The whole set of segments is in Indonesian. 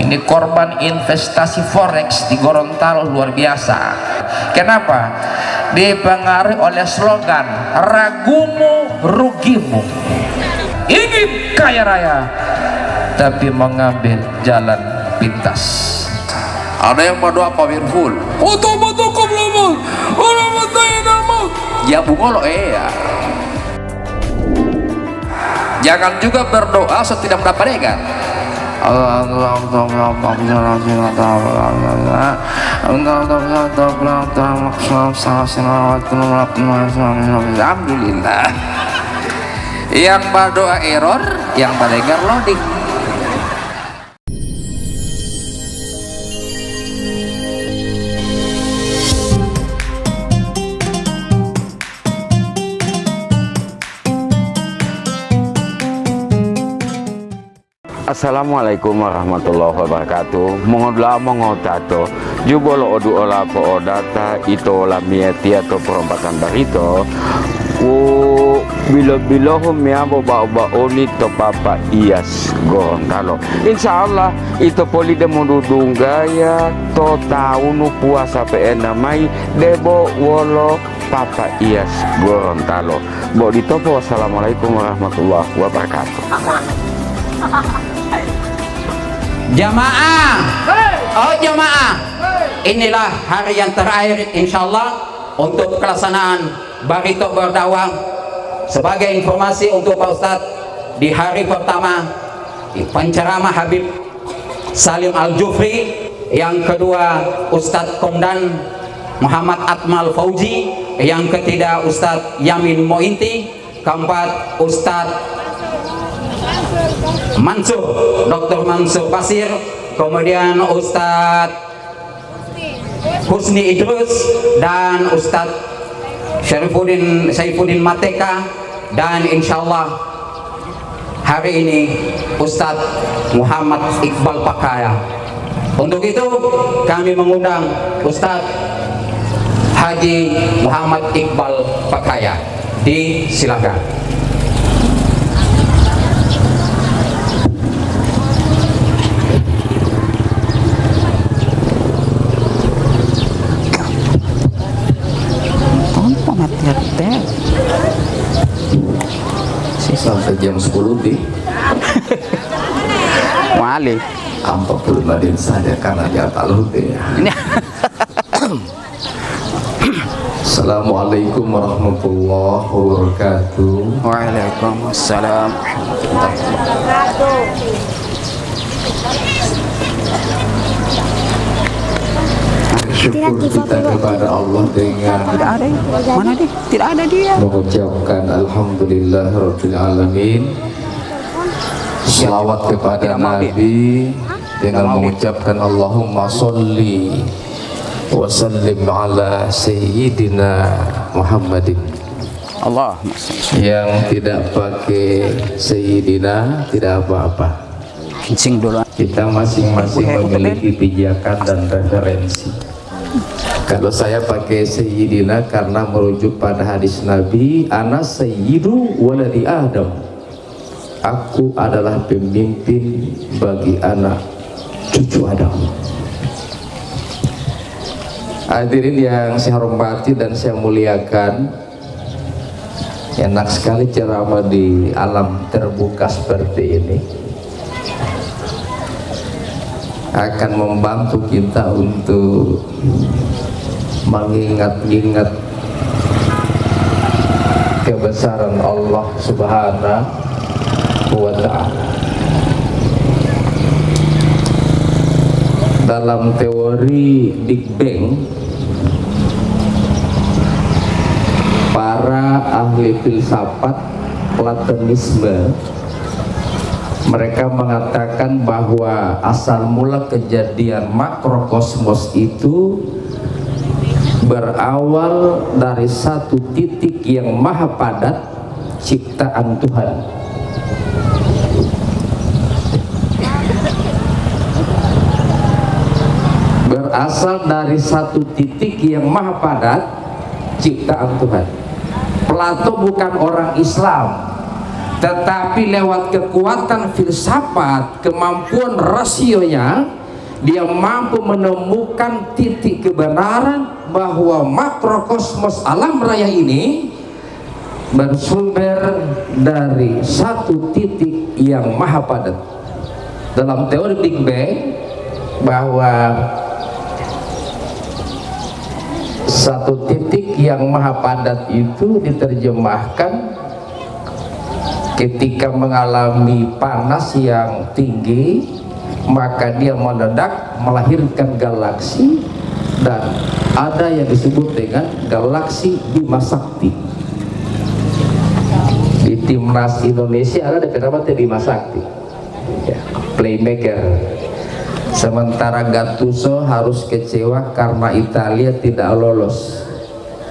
Ini korban investasi forex di Gorontalo luar biasa. Kenapa? Dipengaruhi oleh slogan ragumu rugimu. Ingin kaya raya tapi mengambil jalan pintas. Ada yang berdoa powerful. Ya bungolo ya. Jangan juga berdoa setelah mendapatkan. Alhamdulillah. Yang berdoa error, yang mendengar loading. Assalamualaikum warahmatullahi wabarakatuh. Mongodla mongotato jubolo odu ola po odata ito la mieti atau perompatan barito ku bilo miabo ba oni to papa ias Gorontalo. Insyaallah itu poli de mundudung gaya to taunu puasa PN namai debo wolo papa ias Gorontalo. Bo ditopo. Wassalamualaikum warahmatullahi wabarakatuh. Jamaah, oh jamaah, inilah hari yang terakhir insyaallah untuk pelaksanaan barito berdakwah. Sebagai informasi untuk Pak Ustadz, di hari pertama penceramah Habib Salim Al-Jufri, yang kedua Ustadz Komdan Muhammad Atmal Fauji, yang ketiga Ustadz Yamin Mointi, keempat Ustadz Mansur, Dr. Mansur Basir, kemudian Ustadz Husni Idrus, dan Ustadz Saifuddin Mateka, dan insyaallah hari ini Ustadz Muhammad Iqbal Pakaya. Untuk itu kami mengundang Ustadz Haji Muhammad Iqbal Pakaya. Disilakan. Sampai jam 10 di Wali. Ampak belum saja karena jatah luti. Assalamualaikum warahmatullahi wabarakatuh. Waalaikumsalam. Syukur kita kepada Allah dengan Tidak ada. Mana dia? Tidak ada dia. mengucapkan Alhamdulillah Rabbil Alamin, selawat kepada Nabi dengan mengucapkan Allahumma sholli wa sallim ala Sayyidina Muhammadin. Allah. Yang tidak pakai Sayyidina tidak apa-apa. Kencing dulu. Kita masing-masing memiliki pijakan dan referensi. Kalau saya pakai Sayyidina karena merujuk pada hadis Nabi, ana sayyidu waladi Adam, aku adalah pemimpin bagi anak cucu Adam. Hadirin yang saya hormati dan saya muliakan, enak sekali ceramah di alam terbuka seperti ini. Akan membantu kita untuk mengingat-ingat kebesaran Allah Subhanahu wa Ta'ala. Dalam teori Big Bang, para ahli filsafat Platonisme mereka mengatakan bahwa asal mula kejadian makrokosmos itu berawal dari satu titik yang maha padat, ciptaan Tuhan. Berasal dari satu titik yang maha padat, ciptaan Tuhan. Plato bukan orang Islam, tetapi lewat kekuatan filsafat, kemampuan rasionya, dia mampu menemukan titik kebenaran bahwa makrokosmos alam raya ini bersumber dari satu titik yang maha padat. Dalam teori Big Bang, bahwa satu titik yang maha padat itu diterjemahkan ketika mengalami panas yang tinggi, maka dia meledak melahirkan galaksi, dan ada yang disebut dengan galaksi Bima Sakti. Di timnas Indonesia ada namanya Bima Sakti, ya, playmaker. Sementara Gattuso harus kecewa karena Italia tidak lolos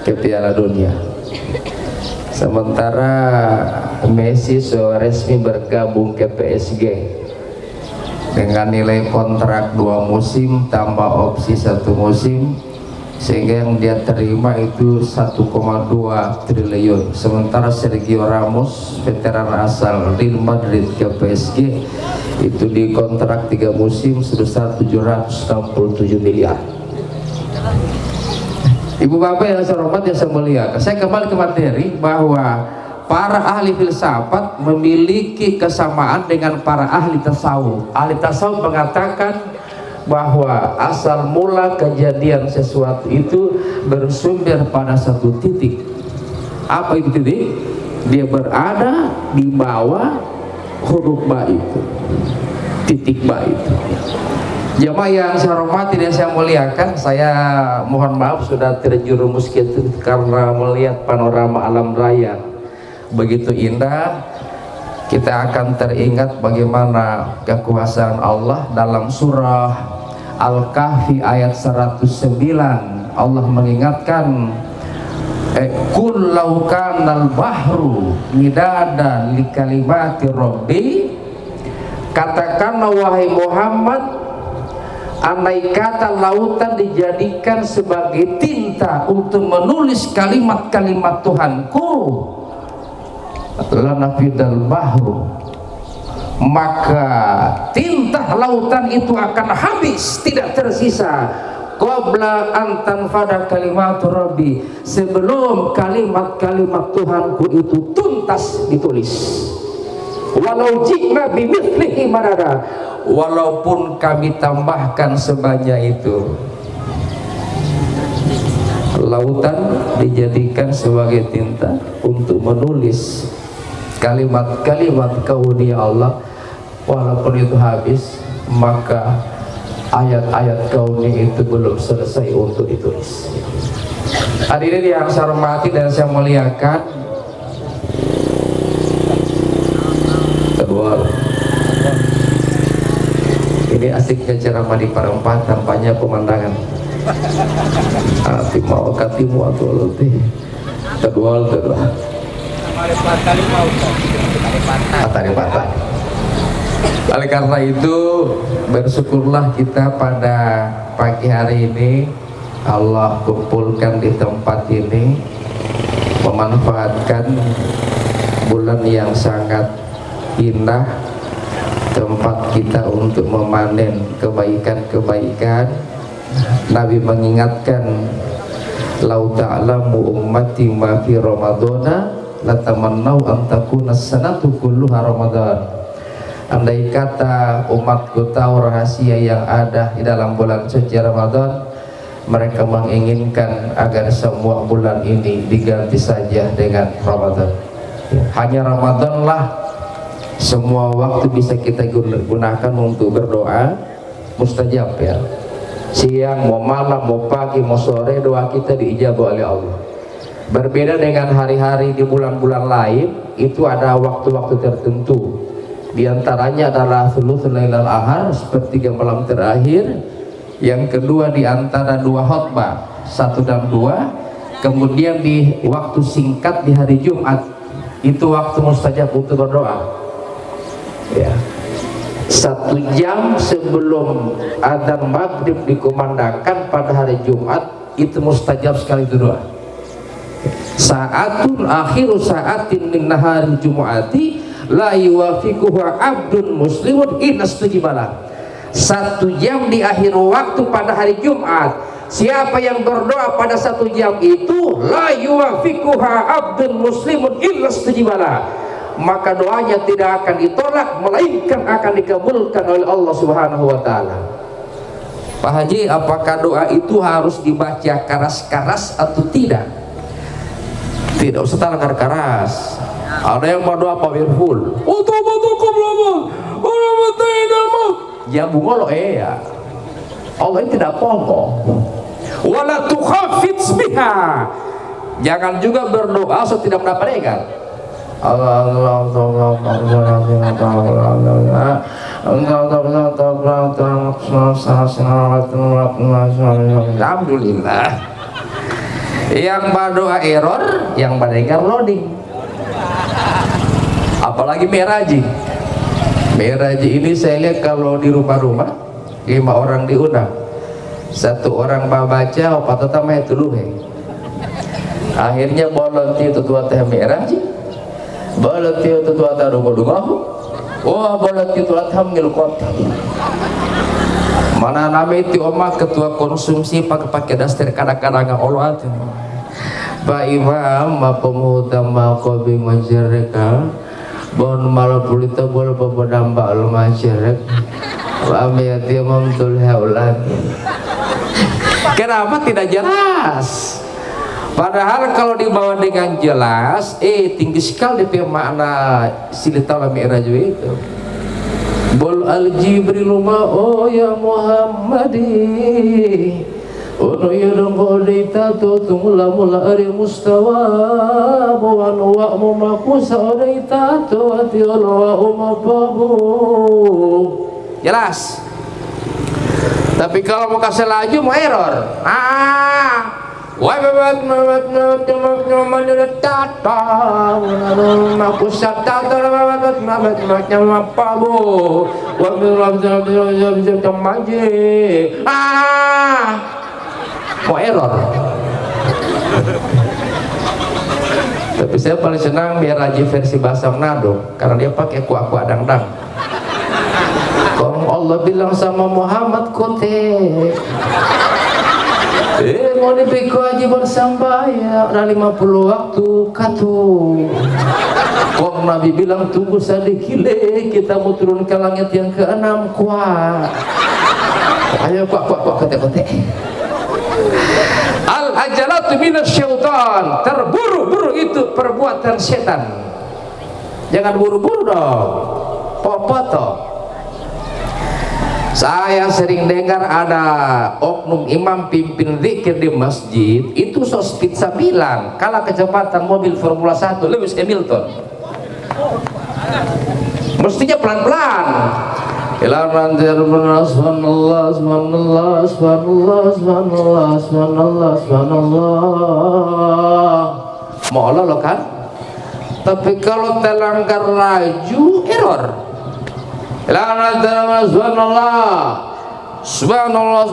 ke Piala Dunia. Sementara Messi sudah resmi bergabung ke PSG dengan nilai kontrak 2 musim tambah opsi 1 musim, sehingga yang dia terima itu 1,2 triliun. Sementara Sergio Ramos, veteran asal Real Madrid ke PSG, itu di kontrak 3 musim sebesar 767 miliar. Ibu bapak yang saya hormati, yang saya muliakan, saya kembali ke materi bahwa para ahli filsafat memiliki kesamaan dengan para ahli tasawuf. Ahli tasawuf mengatakan bahwa asal mula kejadian sesuatu itu bersumber pada satu titik. Apa itu titik? Dia berada di bawah huruf ba itu, titik ba itu. Jamaah yang saya hormati dan saya muliakan, saya mohon maaf sudah terjerumus gitu karena melihat panorama alam raya begitu indah. Kita akan teringat bagaimana kekuasaan Allah dalam surah Al-Kahfi ayat 109. Allah mengingatkan, Qul law kanal bahru midadan li kalimati rabbi, katakanlah wahai Muhammad, andai kata lautan dijadikan sebagai tinta untuk menulis kalimat-kalimat Tuhanku, lanafidal bahru, maka tinta lautan itu akan habis, tidak tersisa, qabla an tanfada kalimatu rabbi, sebelum kalimat-kalimat Tuhanku itu tuntas ditulis. Walau jikna bimithlihi madada, walaupun kami tambahkan sebanyak itu. Lautan dijadikan sebagai tinta untuk menulis kalimat-kalimat karunia Allah, walaupun itu habis, maka ayat-ayat kauni itu belum selesai untuk ditulis. Hadirin yang saya hormati dan saya muliakan, kedua, ini asiknya ceramah di perempatan, banyak pemandangan. Hati mau katimu atau letih. Kedua. Taripatan. Oleh karena itu, bersyukurlah kita pada pagi hari ini Allah kumpulkan di tempat ini, memanfaatkan bulan yang sangat indah, tempat kita untuk memanen kebaikan-kebaikan. Nabi mengingatkan, lau ta'lamu ummati ma fi ramadana latamannau an takuna sanatu kulluha ramadan. Andai kata umatku tahu rahasia yang ada di dalam bulan suci Ramadan, mereka menginginkan agar semua bulan ini diganti saja dengan Ramadan. Hanya Ramadanlah semua waktu bisa kita gunakan untuk berdoa, mustajab ya. Siang, mau malam, mau pagi, mau sore, doa kita diijabah oleh Allah. Berbeda dengan hari-hari di bulan-bulan lain, itu ada waktu-waktu tertentu. Di antaranya adalah thuluthul lailal akhir, sepertiga malam terakhir. Yang kedua di antara 2 khutbah, 1 dan 2. Kemudian di waktu singkat di hari Jumat, itu waktu mustajab untuk berdoa. Ya. 1 jam sebelum adzan maghrib dikumandangkan pada hari Jumat, itu mustajab sekali itu doa. Sa'atun akhiru sa'atin min nahari jumu'ati la yuwafiquhu abdun muslimun illa stujibalah. 1 jam di akhir waktu pada hari Jumat, siapa yang berdoa pada 1 jam itu, la yuwafiquhu abdun muslimun illa stujibalah, maka doanya tidak akan ditolak melainkan akan dikabulkan oleh Allah Subhanahu wa taala. Pak Haji, apakah doa itu harus dibaca keras-keras atau tidak? Tidak usah talakar keras. Ada yang berdoa powerful. Ya bungolo ya. Allah ini tidak pongko. Wala tukhafits biha. Jangan juga berdoa so tidak mendapat alhamdulillah. Yang berdoa error, yang berdengar loading. Apalagi meraji. Meraji ini saya lihat kalau di rumah-rumah 5 orang diundang, 1 orang baca apa tetama itu dulu. Akhirnya bolonti itu tua teh meraji, bolonti itu tua teh dungu-dungu, wah bolonti itu hamil kota. Mana nama itu omah ketua konsumsi pakai daster kadang-kadang Allah itu. Pak Imam apa muhutama kobi masyarakat bon malah pulita boleh pemberdamba al masyarakat amiyati mamtul haulat. Kenapa tidak jelas? Padahal kalau dibawa dengan jelas, tinggi sekali dia makna silitala mi'raj itu. Bol al jibril ma oh ya Muhammadi ono yadong kodita to tumula mula ari mustawa buwan wa mumakusa odita to ati ono wa umapabu. Jelas. Tapi kalau mau kasih laju mau error. Wah babat mau error. Tapi saya paling senang biar Raji versi bahasa Manado karena dia pakai kuah-kuah dangdang. Kalau Allah bilang sama Muhammad kote mau dipikir aja bersambaya ada 50 waktu katu. Kok Nabi bilang tunggu sedikit kita mau turun ke langit yang ke-6 kuat. Ayo kuat kote. Al-ajalatu minasyaitan, terburu-buru itu perbuatan setan. Jangan buru-buru dong. Popoto. Saya sering dengar ada oknum imam pimpin zikir di masjid itu sospit bilang kalah kecepatan mobil Formula 1 Lewis Hamilton. Mestinya pelan-pelan. Mau Allah loh kan? Tapi kalau terlanggar laju error. Subhanallah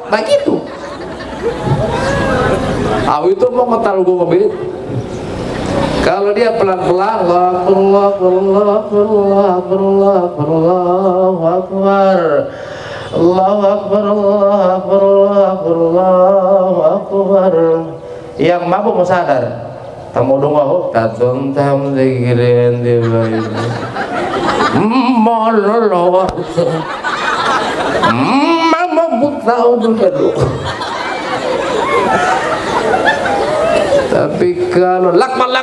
begitu. Itu mau ngetal gue mobil. Kalau dia pelan-pelan, Allahu Akbar. Yang mabuk mau sadar. Tamu dongo, tatum tam zikirin di bayi. Mololo. Mama buta dulu. Tapi kalau lakman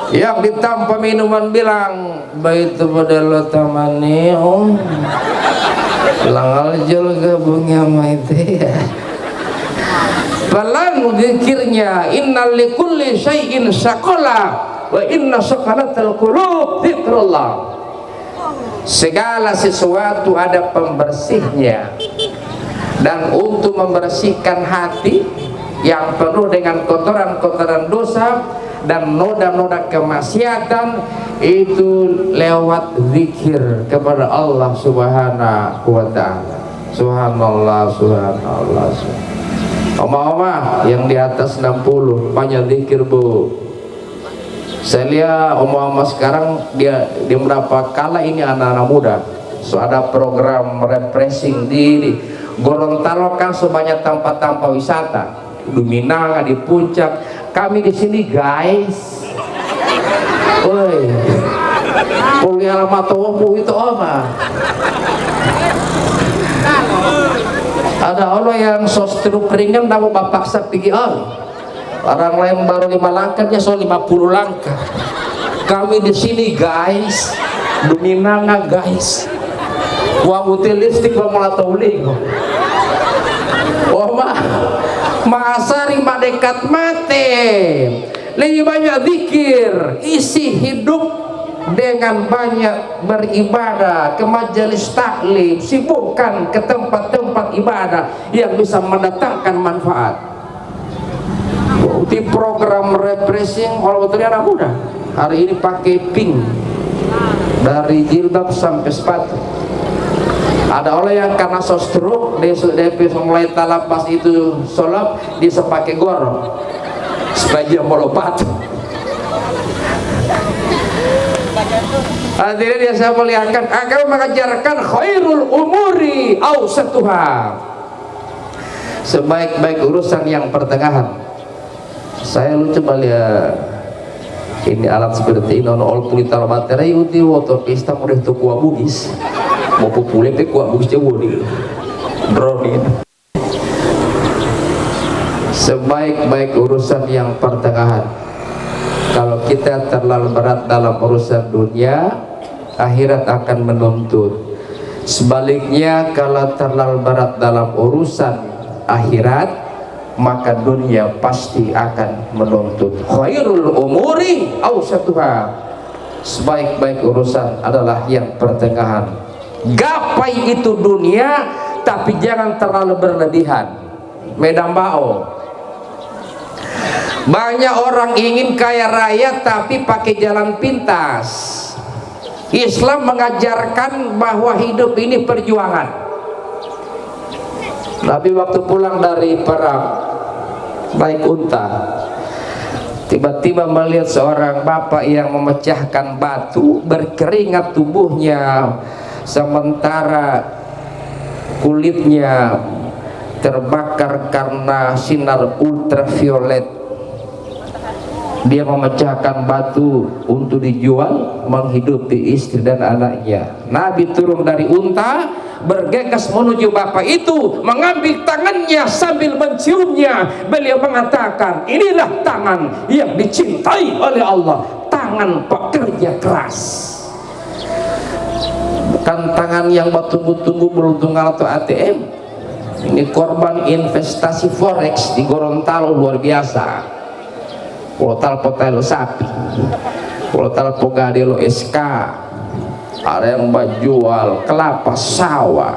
yang ditampa minuman bilang baitu badal tamani langal jol gabungnya maite balan zikirnya innal likulli syai'in syaqala wa inna syaqalatal qulub dzikrullah. Segala sesuatu ada pembersihnya. Dan untuk membersihkan hati yang penuh dengan kotoran-kotoran dosa dan noda-noda kemaksiatan, itu lewat zikir kepada Allah Subhanahu wa ta'ala. Subhanallah, subhanallah, subhanallah. Oma-oma yang di atas 60 banyak zikir, Bu. Saya lihat oma-oma sekarang dia berapa kala ini anak-anak muda. So ada program refreshing di Gorontalo kan sebanyak tempat-tempat wisata. Di Minang, di Puncak. Kami di sini, guys. Woi. Pulih alamat itu oma. Ada orang yang sostruk ringan namun bapak sapigi orang lain baru 5 langkah dia so 50 langkah. Kami di sini, guys, Duminanga, guys, wah utilistik mulai tauling. Oh Masari dekat mati. Lebih banyak zikir, isi hidup dengan banyak beribadah, ke majelis taklim, sibukkan ke tempat-tempat ibadah yang bisa mendatangkan manfaat. Di program refreshing kalau betulnya anak muda hari ini pakai pink dari jilbab sampai sepatu. Ada orang yang karena sostroke dia mulai talapas itu sholat dia pakai gorong supaya dia melompat. Hadirin yang saya muliakan, agama mengajarkan khairul umuri awsatuha, sebaik-baik urusan yang pertengahan. Saya lu coba lihat ini alat seperti ini, all pulitar materi uti water pista udah tuh kuah bugis mau populer pe kuah bugis jauh di drone. Sebaik-baik urusan yang pertengahan. Kalau kita terlalu berat dalam urusan dunia, akhirat akan menuntut. Sebaliknya, kalau terlalu berat dalam urusan akhirat, maka dunia pasti akan menuntut. Khairul umuri awsatuha, sebaik-baik urusan adalah yang pertengahan. Gapai itu dunia, tapi jangan terlalu berlebihan. Medan bao. Banyak orang ingin kaya raya tapi pakai jalan pintas. Islam mengajarkan bahwa hidup ini perjuangan. Nabi waktu pulang dari perang naik unta, tiba-tiba melihat seorang bapak yang memecahkan batu, berkeringat tubuhnya, sementara kulitnya terbakar karena sinar ultraviolet. Dia memecahkan batu untuk dijual, menghidupi istri dan anaknya. Nabi turun dari unta, bergegas menuju bapak itu, mengambil tangannya sambil menciumnya. Beliau mengatakan, inilah tangan yang dicintai oleh Allah, tangan pekerja keras, bukan tangan yang tunggu-tunggu beruntung atau ATM. Ini korban investasi forex di Gorontalo luar biasa. Polotal potelo sapi, polotal pogadelo SK, ada yang jual kelapa sawah,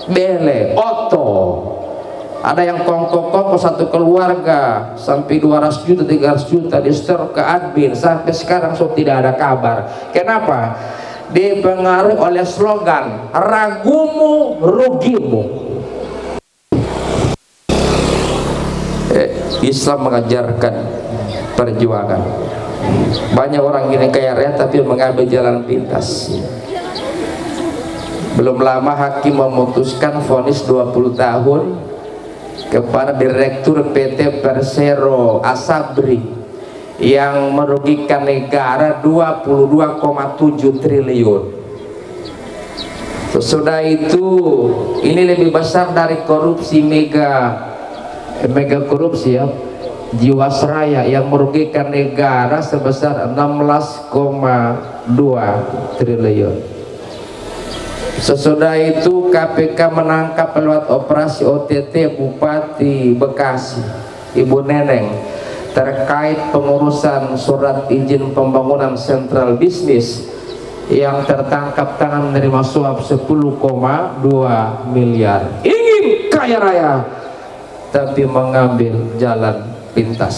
bele, oto, ada yang kongko-kongko satu keluarga sampai 200 juta, 300 juta di store ke admin, sampai sekarang so tidak ada kabar. Kenapa? Dipengaruhi oleh slogan ragumu rugimu. Islam mengajarkan perjuangan. Banyak orang ini kaya raya tapi mengambil jalan pintas. Belum lama hakim memutuskan vonis 20 tahun kepada direktur PT Persero Asabri yang merugikan negara 22,7 triliun. Sesudah itu ini lebih besar dari korupsi mega korupsi ya, Jiwasraya yang merugikan negara sebesar 16,2 triliun. Sesudah itu KPK menangkap lewat operasi OTT Bupati Bekasi, Ibu Neneng, terkait pengurusan surat izin pembangunan sentral bisnis yang tertangkap tangan menerima suap 10,2 miliar. Ingin kaya raya tapi mengambil jalan pintas.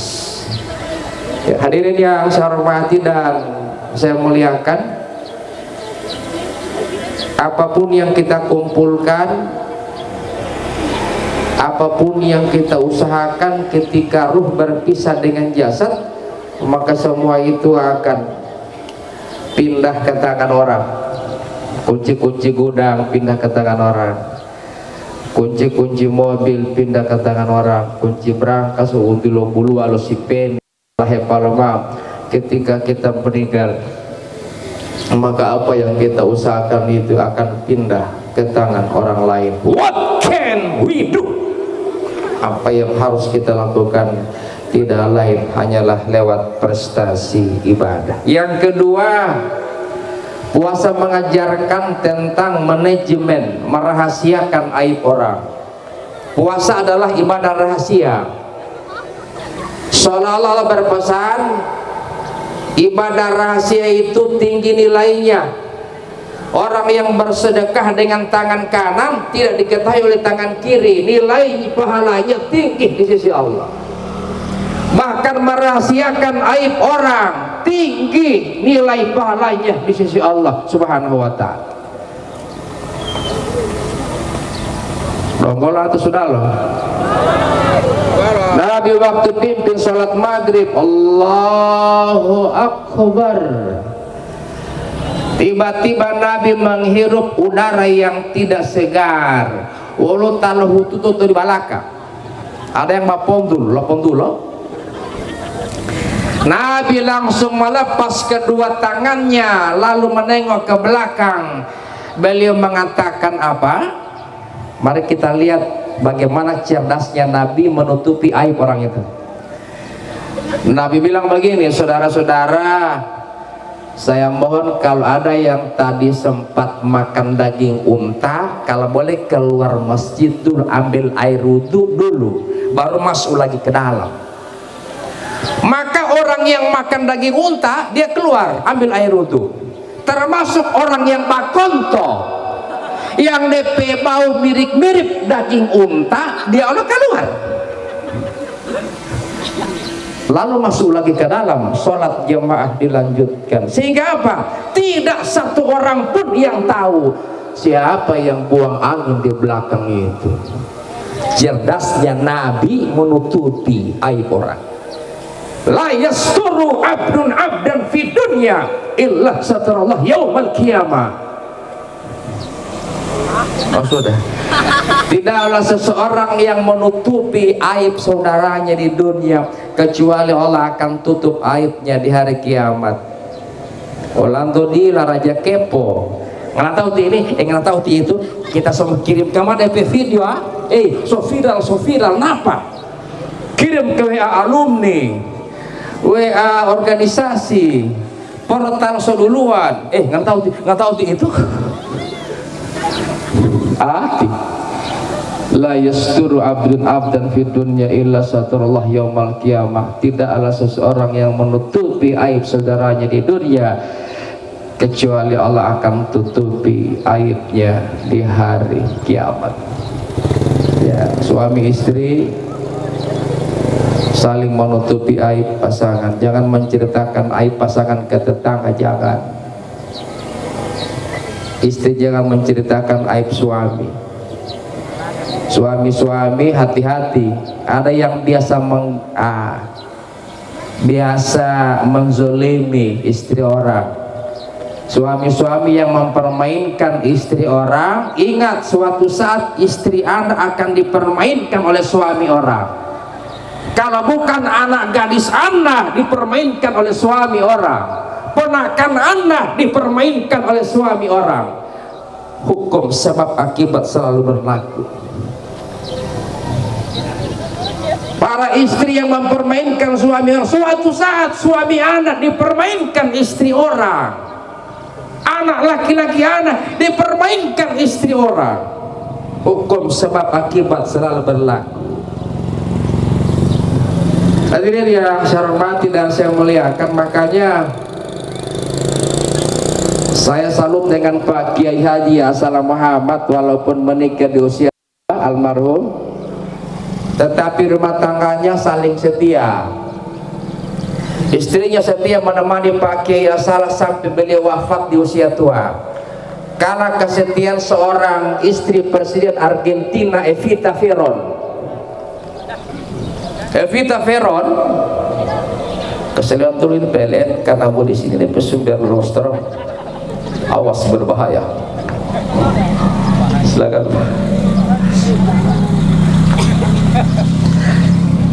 Ya, hadirin yang saya hormati dan saya muliakan, apapun yang kita kumpulkan, apapun yang kita usahakan, ketika ruh berpisah dengan jasad, maka semua itu akan pindah ke tangan orang. Kunci-kunci gudang pindah ke tangan orang, kunci-kunci mobil pindah ke tangan orang, kunci berangkas undi lombulu alo sipen lahe palma. Ketika kita meninggal, maka apa yang kita usahakan itu akan pindah ke tangan orang lain. What can we do? Apa yang harus kita lakukan tidak lain hanyalah lewat prestasi ibadah. Yang kedua, puasa mengajarkan tentang manajemen, merahasiakan aib orang. Puasa adalah ibadah rahasia. Seolah-olah berpesan, ibadah rahasia itu tinggi nilainya. Orang yang bersedekah dengan tangan kanan tidak diketahui oleh tangan kiri, nilai pahalanya tinggi di sisi Allah. Bahkan merahasiakan aib orang, tinggi nilai pahalanya di sisi Allah Subhanahu wa ta'ala. Donggol atau sudah loh? Nabi waktu pimpin salat maghrib, Allahu Akbar, tiba-tiba Nabi menghirup udara yang tidak segar. Walau talahu tutup di balaka. Ada yang mapondul, lopondulo. Nabi langsung melepas kedua tangannya lalu menengok ke belakang. Beliau mengatakan apa? Mari kita lihat bagaimana cerdasnya Nabi menutupi aib orang itu. Nabi bilang begini, saudara-saudara, saya mohon kalau ada yang tadi sempat makan daging unta, kalau boleh keluar masjid dulu, ambil air wudhu dulu, baru masuk lagi ke dalam. Maka orang yang makan daging unta, dia keluar ambil air wudhu. Termasuk orang yang bakonto, yang DP bau mirip-mirip daging unta, dia keluar. Lalu masuk lagi ke dalam, sholat jamaah dilanjutkan. Sehingga apa? Tidak satu orang pun yang tahu siapa yang buang angin di belakang itu. Cerdasnya Nabi menutupi aib orang. La yasturu abdun abdan fi dunya illa satarallah yaumal qiyamah. Oh sudah. Tidaklah seseorang yang menutupi aib saudaranya di dunia kecuali Allah akan tutup aibnya di hari kiamat. Orlando di raja kepo. Nggak tahu ini, nggak tahu itu. Kita semua kirim ke mana video so viral napa? Kirim ke WA alumni, WA organisasi, portal seduluan. Nggak tahu itu. La yasturu abdun abdan fi dunya illa saturullah yaumal qiyamah. Tidaklah seseorang yang menutupi aib saudaranya di dunia kecuali Allah akan tutupi aibnya di hari kiamat. Ya, suami istri saling menutupi aib pasangan. Jangan menceritakan aib pasangan ke tetangga, jangan. Istri jangan menceritakan aib suami. Suami-suami hati-hati. Ada yang biasa menzolimi istri orang. Suami-suami yang mempermainkan istri orang, ingat suatu saat istri Anda akan dipermainkan oleh suami orang. Kalau bukan anak gadis Anda dipermainkan oleh suami orang, ponakan Anda dipermainkan oleh suami orang. Hukum sebab akibat selalu berlaku. Para istri yang mempermainkan suami orang, suatu saat suami anak dipermainkan istri orang, anak laki-laki anak dipermainkan istri orang. Hukum sebab akibat selalu berlaku. Hadirin yang saya hormati dan saya muliakan, makanya saya salut dengan Pak Kiai Haji Assalam Muhammad, walaupun menikah di usia almarhum, tetapi rumah tangganya saling setia. Istrinya setia menemani Pak Kiai Salah sampai beliau wafat di usia tua. Karena kesetiaan seorang istri Presiden Argentina, Evita Peron. Evita Peron, keselian tulis pelet karena bu di sini di pesumber rostro, awas berbahaya. Silakan.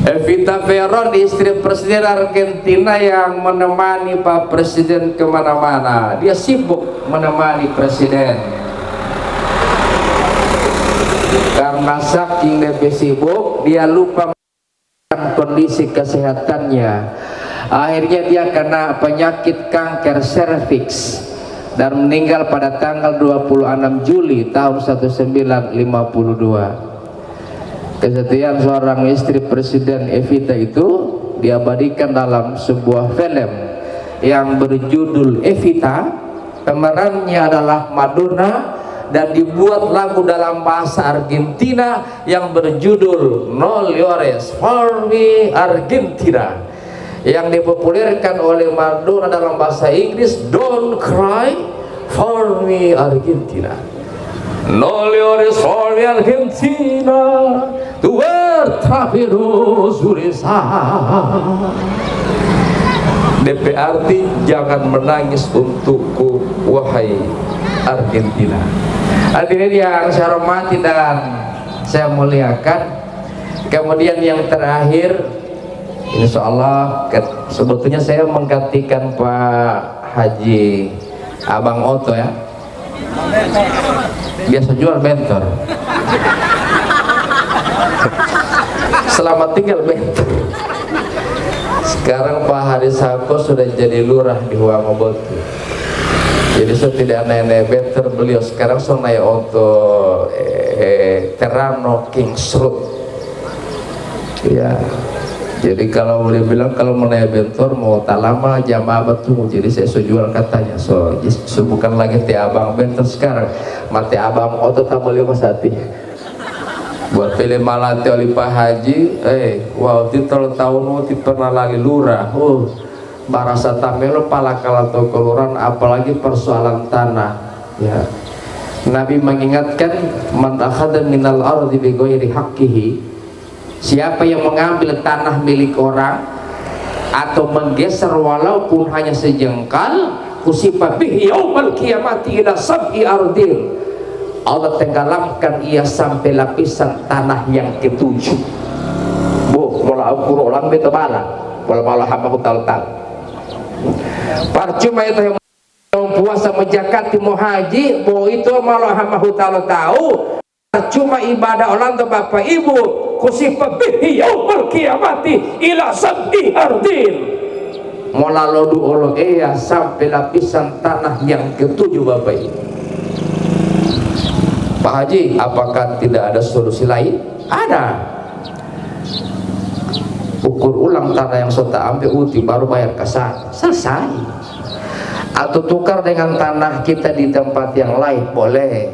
Evita Peron, istri Presiden Argentina yang menemani Pak Presiden kemana-mana. Dia sibuk menemani Presiden. Karena saking lebih sibuk, dia lupa kondisi kesehatannya. Akhirnya dia kena penyakit kanker serviks dan meninggal pada tanggal 26 Juli tahun 1952. Kesetiaan seorang istri Presiden Evita itu diabadikan dalam sebuah film yang berjudul Evita. Pemerannya adalah Madonna dan dibuat lagu dalam bahasa Argentina yang berjudul No Llores for Me Argentina, yang dipopulerkan oleh Madonna dalam bahasa Inggris Don't Cry for Me Argentina. No llores for mi Argentina, tu trapero suresa. DP arti jangan menangis untukku wahai Argentina. Hadirin yang saya hormati dan saya muliakan. Kemudian yang terakhir, insya Allah sebetulnya saya menggantikan Pak Haji Abang Oto ya. Biasa jual bentor, selamat tinggal bentor. Sekarang Pak Haris Hako sudah jadi lurah di Huangobotu. Jadi saya tidak naik bentor beliau, sekarang saya naik auto Terrano Kings Road ya. Jadi kalau boleh bilang kalau mau naik bentor mau tak lama jamaah betul. Jadi saya jual katanya so bukan lagi ti abang bentor sekarang mati abang auto tak boleh masati buat pilih malati oleh Pak Haji. Wow ti tahun ti pernah lagi lurah barasa tamelo pala kala to kelurahan, apalagi persoalan tanah ya. Nabi mengingatkan man akhadha minal ardi bi ghairi haqqihi, siapa yang mengambil tanah milik orang atau menggeser walaupun hanya sejengkal, kusifa bihi yaumal qiyamati ila sab'i ardil, Allah tenggelamkan ia sampai lapisan tanah yang ketujuh. Bu, mula ukur ulang beto bala, wala malah hamba tal. Percuma itu yang puasa menjakati mau haji, mau itu malah hamba tahu. Percuma ibadah orang tuh bapak ibu, kusifa bihi yaumal qiyamati ila sab'i ardil, mula lodu olo sampai lapisan tanah yang ketujuh bapak ibu. Pak Haji, apakah tidak ada solusi lain? Ada. Ukur ulang tanah yang sudah ambil uti baru bayar kasar, selesai. Atau tukar dengan tanah kita di tempat yang lain boleh.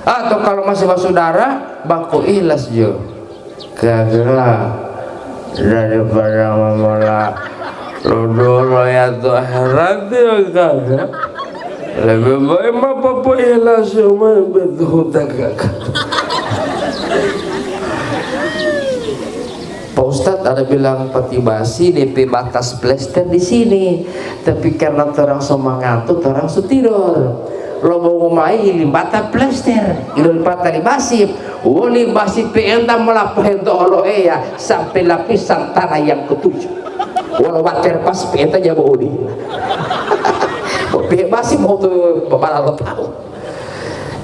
Atau kalau masih saudara baku ikhlas jo kagak daripada memulai dulu ya tuh akhirat kagak lebih baik mah papa ikhlas cuma betul kagak. Pak Ustadz ada bilang peti basi DP batas plester di sini, tapi karena orang semua ngantuk orang tidur. Lo mau ngomai limbata plester, limbata di basip, wali basip enda melapah itu Allah ya sampai lapisan tanah yang ketujuh. Walau water pas enda aja mau di. Pihak basip mau tuh bapak lo tahu.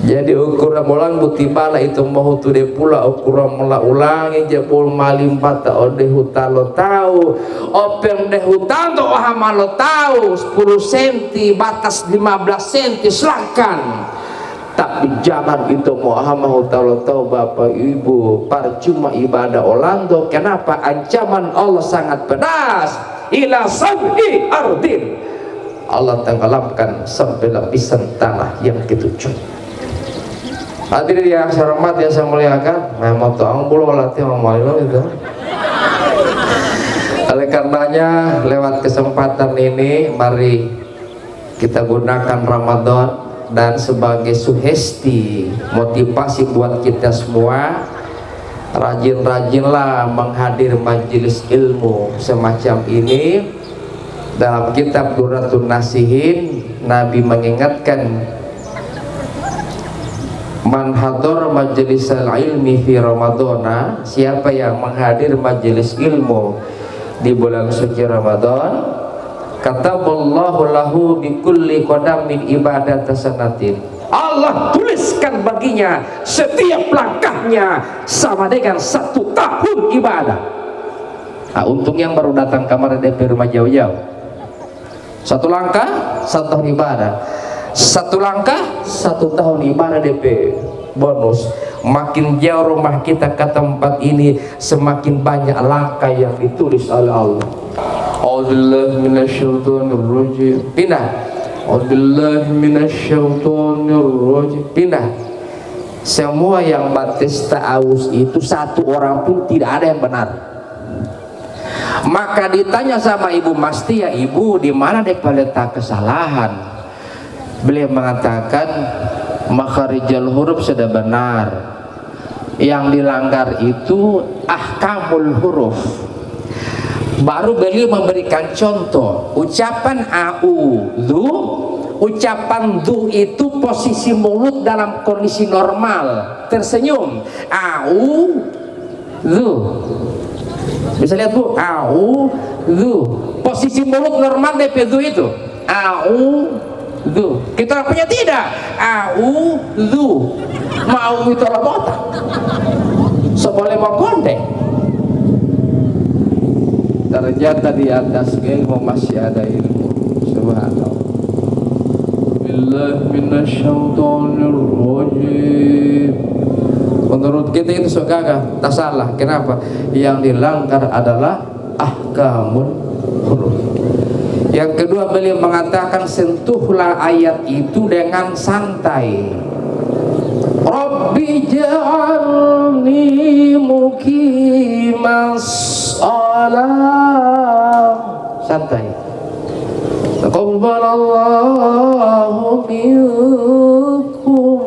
Jadi ukuran mulang buti bala itu mau tu de pula ukuran mula ulangi jebul malim bata ode hutan lo tahu openg de hutan to hama lo tahu 10 cm batas 15 cm silakan, tapi jangan itu mau hama hutan lo tahu bapak ibu percuma ibadah olando. Kenapa? Ancaman Allah sangat pedas. Ila sab'i ardin, Allah tenggelamkan sampai lapisan tanah yang ketujuh. Hadirin yang saya hormati, yang saya muliakan, memang tuang bulu latih malu itu. Oleh karenanya lewat kesempatan ini mari kita gunakan Ramadan dan sebagai sugesti motivasi buat kita semua, rajin-rajinlah menghadir majelis ilmu semacam ini. Dalam kitab Durratun Nasihin Nabi mengingatkan, man hadar majlisal ilmi fi ramadana, siapa yang menghadir majelis ilmu di bulan suci Ramadan, kataballahu lahu bi kulli qadamin ibadat sanatin, Allah tuliskan baginya setiap langkahnya sama dengan 1 tahun ibadah. Nah, untung yang baru datang kamar DP rumah jauh-jauh, 1 langkah 1 tahun ibadah, 1 langkah 1 tahun ibadah DP bonus. Makin jauh rumah kita ke tempat ini, semakin banyak langkah yang ditulis oleh Allah. A'udzubillahi minasyaitonirrajim. Pindah. A'udzubillahi minasyaitonirrajim. Pindah. Semua yang batis ta'awuz itu 1 orang pun tidak ada yang benar. Maka ditanya sama Ibu Mastia, Ibu di mana dek letak kesalahan? Beliau mengatakan makharijal huruf sudah benar, yang dilanggar itu ahkamul huruf. Baru beliau memberikan contoh ucapan a'udzu, ucapan dzu itu posisi mulut dalam kondisi normal tersenyum, a'udzu. Bisa lihat Bu, a'udzu, posisi mulut normal DP dzu itu a'udzu. Kita punya tidak, a'udzu, mau itu lah botak, seboleh mau kondek. Ternyata di atas ilmu masih ada ilmu. Subhanallah. Billahi minasyaitonirrajim. Menurut kita itu suka tak salah. Kenapa? Yang dilanggar adalah ahkamul huruf. Yang kedua, beliau mengatakan sentuhlah ayat itu dengan santai. Rabbi ja'alni muqimas shalah. Santai. Taqabbalallahu minkum.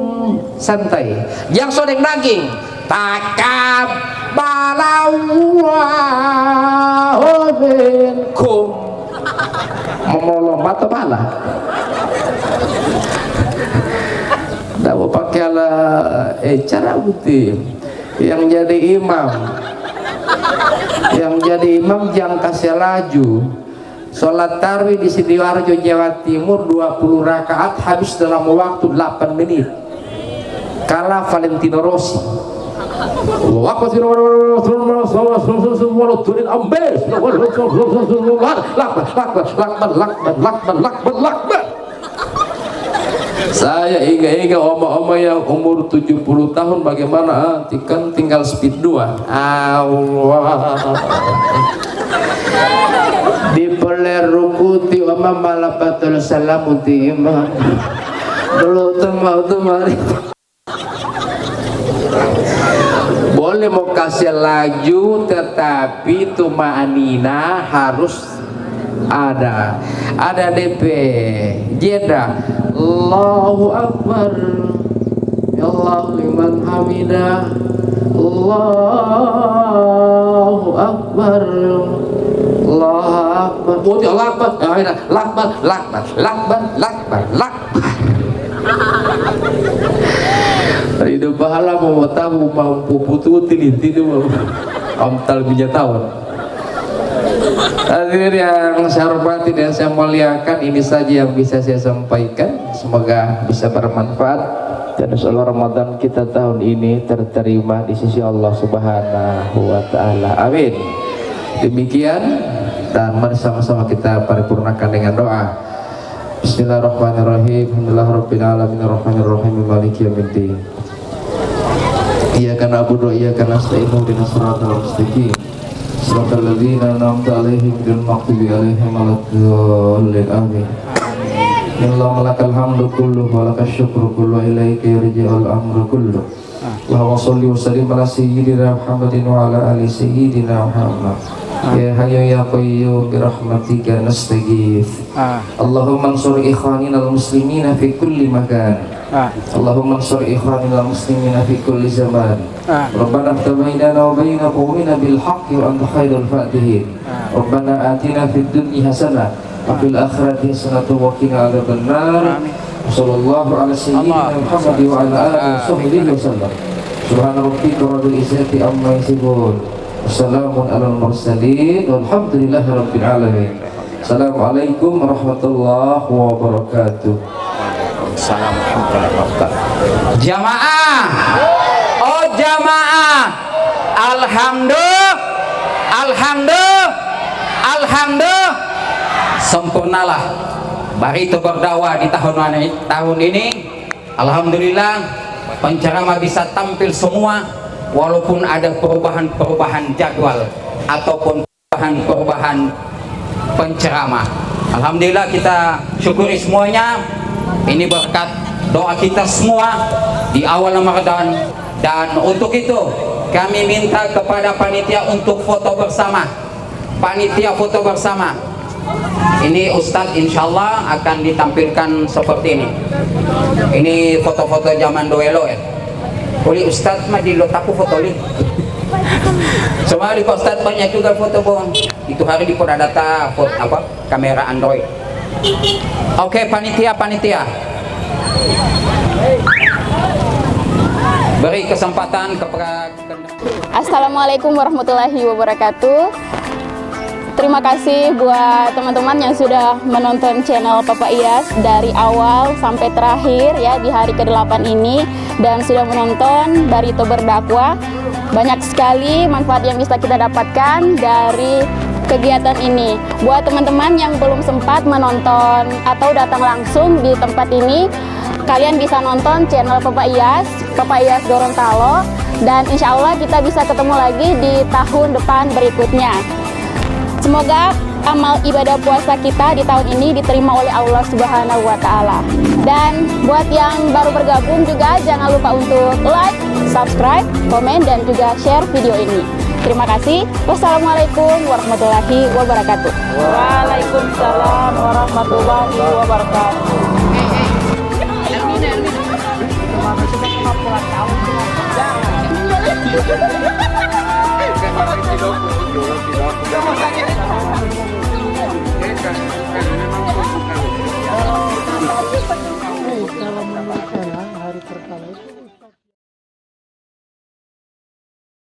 Santai. Yang sodeng daging. Taqabbalallahu minkum. Memolombat malah. Tidak mau pakai cara putih. Yang jadi imam, jangan kasih laju. Sholat tarawih di Sidoarjo Jawa Timur 20 rakaat habis dalam waktu 8 menit. Kalah Valentino Rossi. Saya ingat oma-oma yang umur 70 tahun bagaimana kan tinggal speed 2. Allah di peler rukuti oma malah batul salam uti imam dulu tuh mari. Boleh mau kasih laju, tetapi tuma'anina harus ada DP jeda. Allahu Akbar, Allahu liman hamidah, Allahu Akbar, Allahu Akbar, Allah Akbar, lakbar, lakbar, lakbar, lakbar, lakbar. Itu pahala mau tahu mampu putu tiliti itu amtal bija tahun. Hadirin yang saya hormati dan saya muliakan, ini saja yang bisa saya sampaikan. Semoga bisa bermanfaat dan insyaallah Ramadan kita tahun ini terterima di sisi Allah Subhanahu wa taala. Amin. Demikian, dan mari sama-sama kita paripurnakan dengan doa. Bismillahirrahmanirrahim. Alhamdulillahirabbil alamin arrahmanirrahim maliki yaumiddin. Iyyaka na'budu wa iyyaka nasta'in ihdinas siratal mustaqim. Shiratal ladzina an'amta 'alaihim ghairil maghdubi 'alaihim waladdallin. Amin. Allahumma lakal hamdu kulluh wa lakal syukru kulluh ilaika yarji'ul amru kulluh. Allahumma sholli wa sallim ala sayyidina Muhammadin wa ala ali sayyidina Muhammad. Ya Hayyu ya Qayyum bi rahmatika nastaghith. Allahumma ansur ikhwanina al-muslimina fi kulli makan. Allahumma ansur ikhwanina al-muslimina fi kulli zaman. Rabbana iftah bainana wa baina qaumina bil haqqi wa anta khairul fatihin. Rabbana atina fid dunya hasanah wa fil akhirati hasanah wa qina adzabannar. Sallallahu ala sayyidina Muhammad wa ala alihi wasallam. Subhana rabbika rabbil izzati amma yasifun. Wassalamun alal mursalin walhamdulillahi rabbil alamin. Assalamualaikum warahmatullahi wabarakatuh. Jamaah, oh jamaah, alhamdulillah, sempurnalah barito berdakwah di tahun ini. Alhamdulillah, penceramah bisa tampil semua, walaupun ada perubahan jadwal ataupun perubahan penceramah. Alhamdulillah, kita syukuri semuanya. Ini berkat doa kita semua di awal Ramadan, dan untuk itu kami minta kepada panitia untuk foto bersama. Panitia foto bersama. Ini Ustadz insyaallah akan ditampilkan seperti ini. Ini foto-foto zaman duelo ya. Boleh Ustadz mah di lotaku foto li. Semua di Ustadz banyak juga foto bong. Itu hari di Pradata foto apa? Kamera Android. Oke, panitia. Beri kesempatan kepada. Assalamualaikum warahmatullahi wabarakatuh. Terima kasih buat teman-teman yang sudah menonton channel Papa Iyas dari awal sampai terakhir ya di hari ke-8 ini, dan sudah menonton Barito Berdakwah. Banyak sekali manfaat yang bisa kita dapatkan dari kegiatan ini. Buat teman-teman yang belum sempat menonton atau datang langsung di tempat ini, kalian bisa nonton channel Papa Iyas Gorontalo, dan insya Allah kita bisa ketemu lagi di tahun depan berikutnya. Semoga amal ibadah puasa kita di tahun ini diterima oleh Allah Subhanahu wa Ta'ala. Dan buat yang baru bergabung juga jangan lupa untuk like, subscribe, komen, dan juga share video ini. Terima kasih. Wassalamualaikum warahmatullahi wabarakatuh. Waalaikumsalam warahmatullahi wabarakatuh.